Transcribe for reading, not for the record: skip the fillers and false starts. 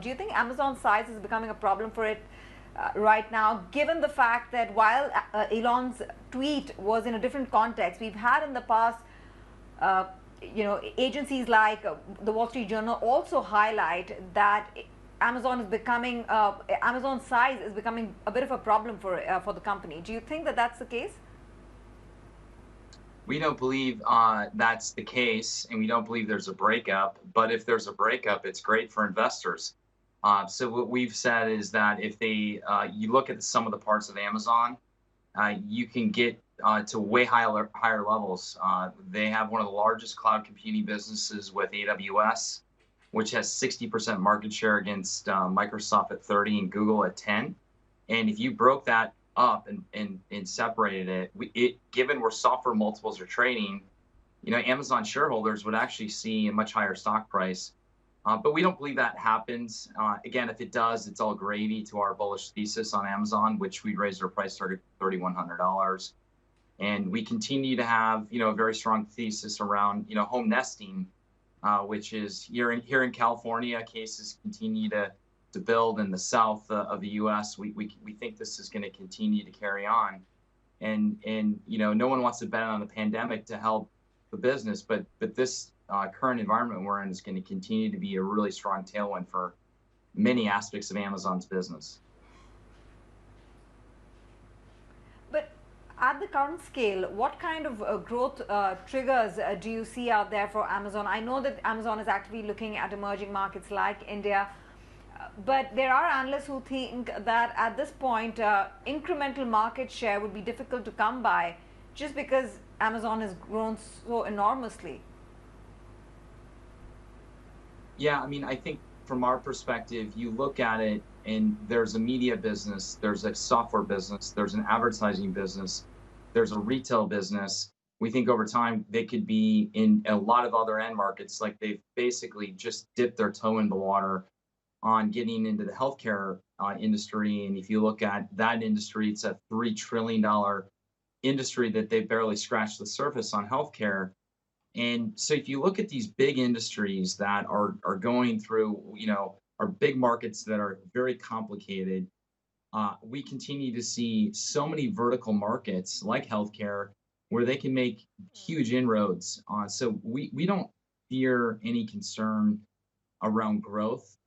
Do you think Amazon's size is becoming a problem for it right now, given the fact that while Elon's tweet was in a different context, we've had in the past, uh, agencies like the Wall Street Journal also highlight that Amazon's size is becoming a bit of a problem for the company. Do you think that that's the case? We don't believe that's the case, and we don't believe there's a breakup. But if there's a breakup, it's great for investors. So what we've said is that if you look at some of the parts of Amazon, you can get to way higher levels. They have one of the largest cloud computing businesses with AWS, which has 60% market share against Microsoft at 30 and Google at 10. And if you broke that up and separated it, given where software multiples are trading, Amazon shareholders would actually see a much higher stock price. But we don't believe that happens. Again, if it does, it's all gravy to our bullish thesis on Amazon, which we raised our price target to $3,100. And we continue to have, a very strong thesis around, home nesting, which is here in California. Cases continue to build in the south of the U.S. We think this is going to continue to carry on, and no one wants to bet on the pandemic to help the business, but this current environment we're in is going to continue to be a really strong tailwind for many aspects of Amazon's business. But at the current scale, what kind of growth triggers do you see out there for Amazon? I know that Amazon is actively looking at emerging markets like India, but there are analysts who think that at this point, incremental market share would be difficult to come by just because Amazon has grown so enormously. Yeah, I think from our perspective, you look at it and there's a media business, there's a software business, there's an advertising business, there's a retail business. We think over time they could be in a lot of other end markets, like they've basically just dipped their toe in the water on getting into the healthcare industry. And if you look at that industry, it's a $3 trillion industry that they barely scratched the surface on healthcare. And so if you look at these big industries that are going through, are big markets that are very complicated, we continue to see so many vertical markets like healthcare where they can make huge inroads. So we don't fear any concern around growth.